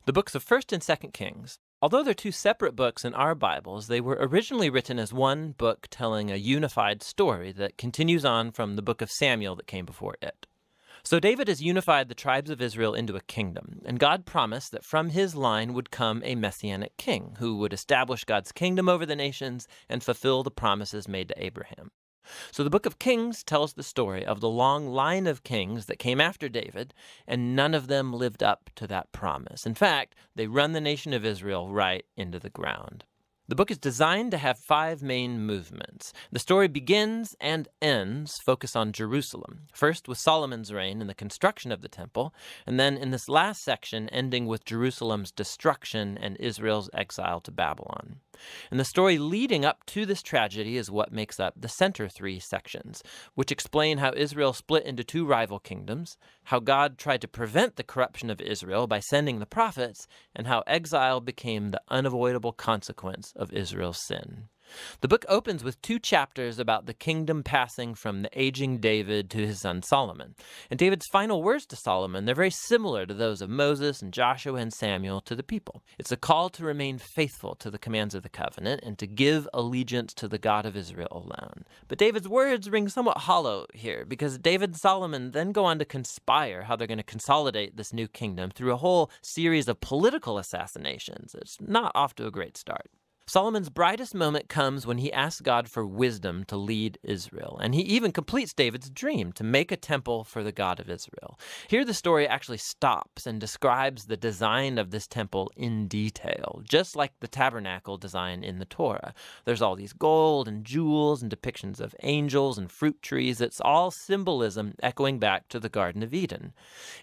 The books of 1st and 2nd Kings. Although they're two separate books in our Bibles, they were originally written as one book telling a unified story that continues on from the book of Samuel that came before it. So David has unified the tribes of Israel into a kingdom, and God promised that from his line would come a messianic king who would establish God's kingdom over the nations and fulfill the promises made to Abraham. So the book of Kings tells the story of the long line of kings that came after David, and none of them lived up to that promise. In fact, they run the nation of Israel right into the ground. The book is designed to have 5 main movements. The story begins and ends focus on Jerusalem, first with Solomon's reign and the construction of the temple, and then in this last section ending with Jerusalem's destruction and Israel's exile to Babylon. And the story leading up to this tragedy is what makes up the center 3 sections, which explain how Israel split into 2 rival kingdoms, how God tried to prevent the corruption of Israel by sending the prophets, and how exile became the unavoidable consequence of Israel's sin. The book opens with 2 chapters about the kingdom passing from the aging David to his son Solomon. And David's final words to Solomon, they're very similar to those of Moses and Joshua and Samuel to the people. It's a call to remain faithful to the commands of the covenant and to give allegiance to the God of Israel alone. But David's words ring somewhat hollow here because David and Solomon then go on to conspire how they're going to consolidate this new kingdom through a whole series of political assassinations. It's not off to a great start. Solomon's brightest moment comes when he asks God for wisdom to lead Israel, and he even completes David's dream to make a temple for the God of Israel. Here the story actually stops and describes the design of this temple in detail, just like the tabernacle design in the Torah. There's all these gold and jewels and depictions of angels and fruit trees. It's all symbolism echoing back to the Garden of Eden.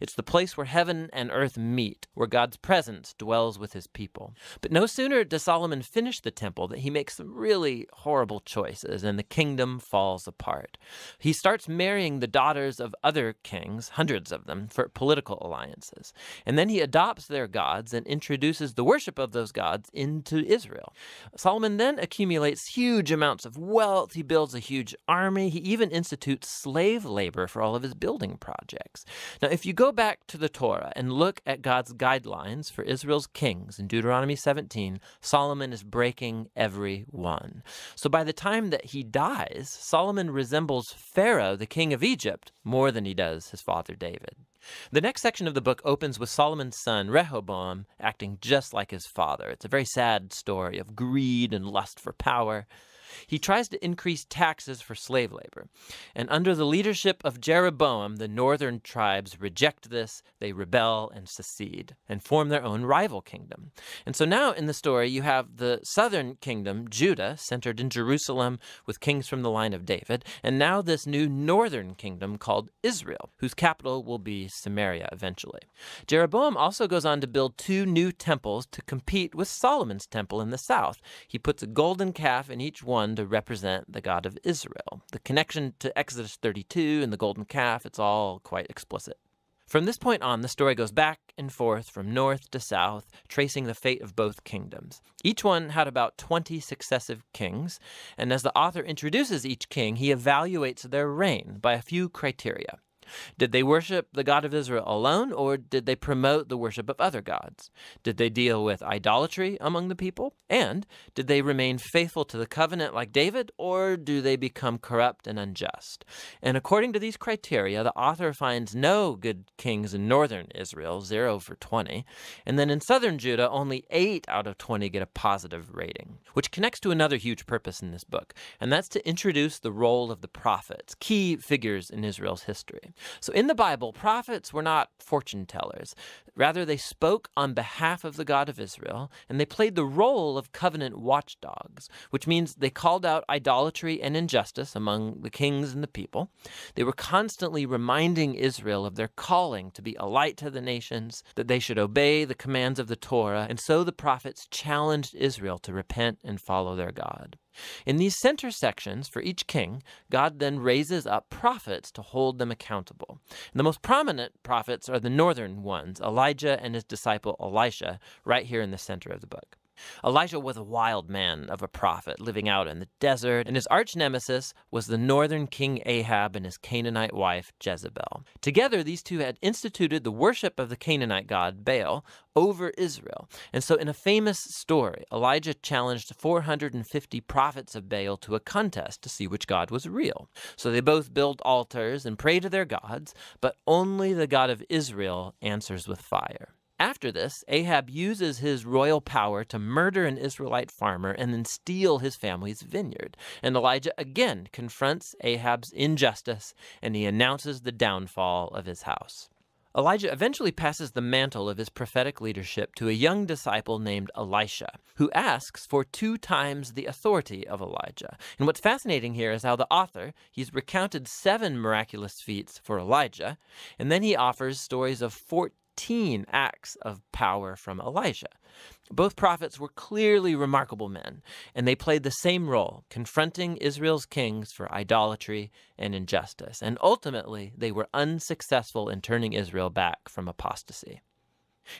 It's the place where heaven and earth meet, where God's presence dwells with his people. But no sooner does Solomon finish the temple that he makes some really horrible choices and the kingdom falls apart. He starts marrying the daughters of other kings, hundreds of them, for political alliances. And then he adopts their gods and introduces the worship of those gods into Israel. Solomon then accumulates huge amounts of wealth. He builds a huge army. He even institutes slave labor for all of his building projects. Now, if you go back to the Torah and look at God's guidelines for Israel's kings in Deuteronomy 17, Solomon is breaking every one. So by the time that he dies, Solomon resembles Pharaoh, the king of Egypt, more than he does his father David. The next section of the book opens with Solomon's son Rehoboam acting just like his father. It's a very sad story of greed and lust for power. He tries to increase taxes for slave labor. And under the leadership of Jeroboam, the northern tribes reject this, they rebel and secede, and form their own rival kingdom. And so now in the story, you have the southern kingdom, Judah, centered in Jerusalem with kings from the line of David, and now this new northern kingdom called Israel, whose capital will be Samaria eventually. Jeroboam also goes on to build 2 new temples to compete with Solomon's temple in the south. He puts a golden calf in each one to represent the God of Israel. The connection to Exodus 32 and the golden calf, it's all quite explicit. From this point on, the story goes back and forth from north to south, tracing the fate of both kingdoms. Each one had about 20 successive kings, and as the author introduces each king, he evaluates their reign by a few criteria. Did they worship the God of Israel alone, or did they promote the worship of other gods? Did they deal with idolatry among the people? And did they remain faithful to the covenant like David, or do they become corrupt and unjust? And according to these criteria, the author finds no good kings in northern Israel, 0 for 20. And then in southern Judah, only 8 out of 20 get a positive rating, which connects to another huge purpose in this book, and that's to introduce the role of the prophets, key figures in Israel's history. So in the Bible, prophets were not fortune tellers. Rather, they spoke on behalf of the God of Israel, and they played the role of covenant watchdogs, which means they called out idolatry and injustice among the kings and the people. They were constantly reminding Israel of their calling to be a light to the nations, that they should obey the commands of the Torah, and so the prophets challenged Israel to repent and follow their God. In these center sections for each king, God then raises up prophets to hold them accountable. And the most prominent prophets are the northern ones, Elijah and his disciple Elisha, right here in the center of the book. Elijah was a wild man of a prophet living out in the desert, and his arch nemesis was the northern king Ahab and his Canaanite wife Jezebel. Together, these two had instituted the worship of the Canaanite god Baal over Israel. And so in a famous story, Elijah challenged 450 prophets of Baal to a contest to see which god was real. So they both build altars and pray to their gods, but only the God of Israel answers with fire. After this, Ahab uses his royal power to murder an Israelite farmer and then steal his family's vineyard. And Elijah again confronts Ahab's injustice, and he announces the downfall of his house. Elijah eventually passes the mantle of his prophetic leadership to a young disciple named Elisha, who asks for 2 times the authority of Elijah. And what's fascinating here is how the author, he's recounted 7 miraculous feats for Elijah, and then he offers stories of 14 acts of power from Elisha. Both prophets were clearly remarkable men, and they played the same role, confronting Israel's kings for idolatry and injustice. And ultimately, they were unsuccessful in turning Israel back from apostasy.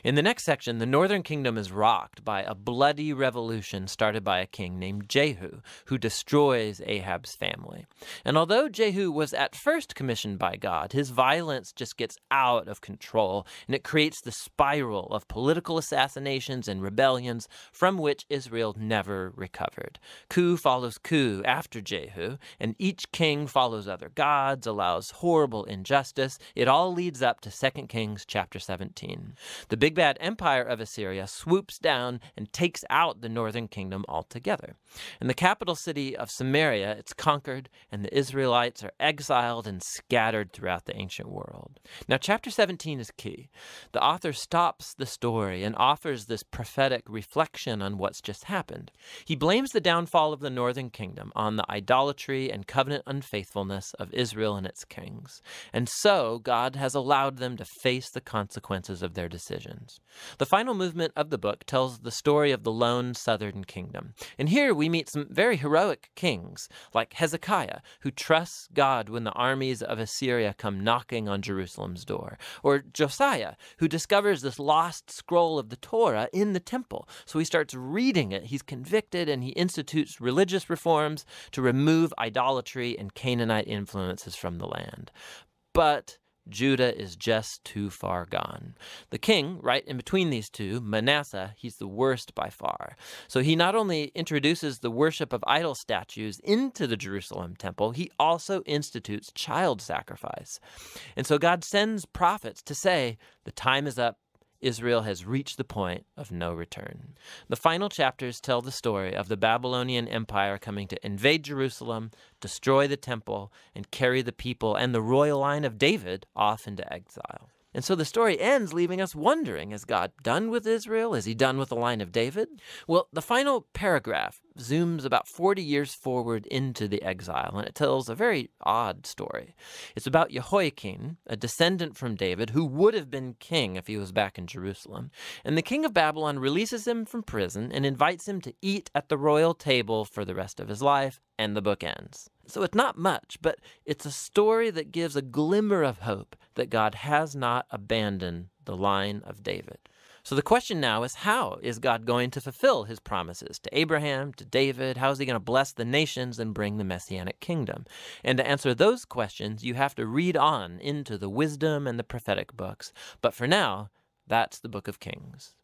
In the next section, the northern kingdom is rocked by a bloody revolution started by a king named Jehu, who destroys Ahab's family. And although Jehu was at first commissioned by God, his violence just gets out of control, and it creates the spiral of political assassinations and rebellions from which Israel never recovered. Coup follows coup after Jehu, and each king follows other gods, allows horrible injustice. It all leads up to 2 Kings chapter 17. The big bad empire of Assyria swoops down and takes out the northern kingdom altogether. In the capital city of Samaria, it's conquered, and the Israelites are exiled and scattered throughout the ancient world. Now, chapter 17 is key. The author stops the story and offers this prophetic reflection on what's just happened. He blames the downfall of the northern kingdom on the idolatry and covenant unfaithfulness of Israel and its kings. And so, God has allowed them to face the consequences of their decisions. The final movement of the book tells the story of the lone southern kingdom. And here we meet some very heroic kings, like Hezekiah, who trusts God when the armies of Assyria come knocking on Jerusalem's door, or Josiah, who discovers this lost scroll of the Torah in the temple. So he starts reading it, he's convicted, and he institutes religious reforms to remove idolatry and Canaanite influences from the land. But Judah is just too far gone. The king, right in between these two, Manasseh, he's the worst by far. So he not only introduces the worship of idol statues into the Jerusalem temple, he also institutes child sacrifice. And so God sends prophets to say, the time is up. Israel has reached the point of no return. The final chapters tell the story of the Babylonian Empire coming to invade Jerusalem, destroy the temple, and carry the people and the royal line of David off into exile. And so the story ends leaving us wondering, is God done with Israel? Is he done with the line of David? Well, the final paragraph zooms about 40 years forward into the exile, and it tells a very odd story. It's about Jehoiakim, a descendant from David, who would have been king if he was back in Jerusalem. And the king of Babylon releases him from prison and invites him to eat at the royal table for the rest of his life, and the book ends. So it's not much, but it's a story that gives a glimmer of hope that God has not abandoned the line of David. So the question now is, how is God going to fulfill his promises to Abraham, to David? How is he going to bless the nations and bring the Messianic kingdom? And to answer those questions, you have to read on into the wisdom and the prophetic books. But for now, that's the book of Kings.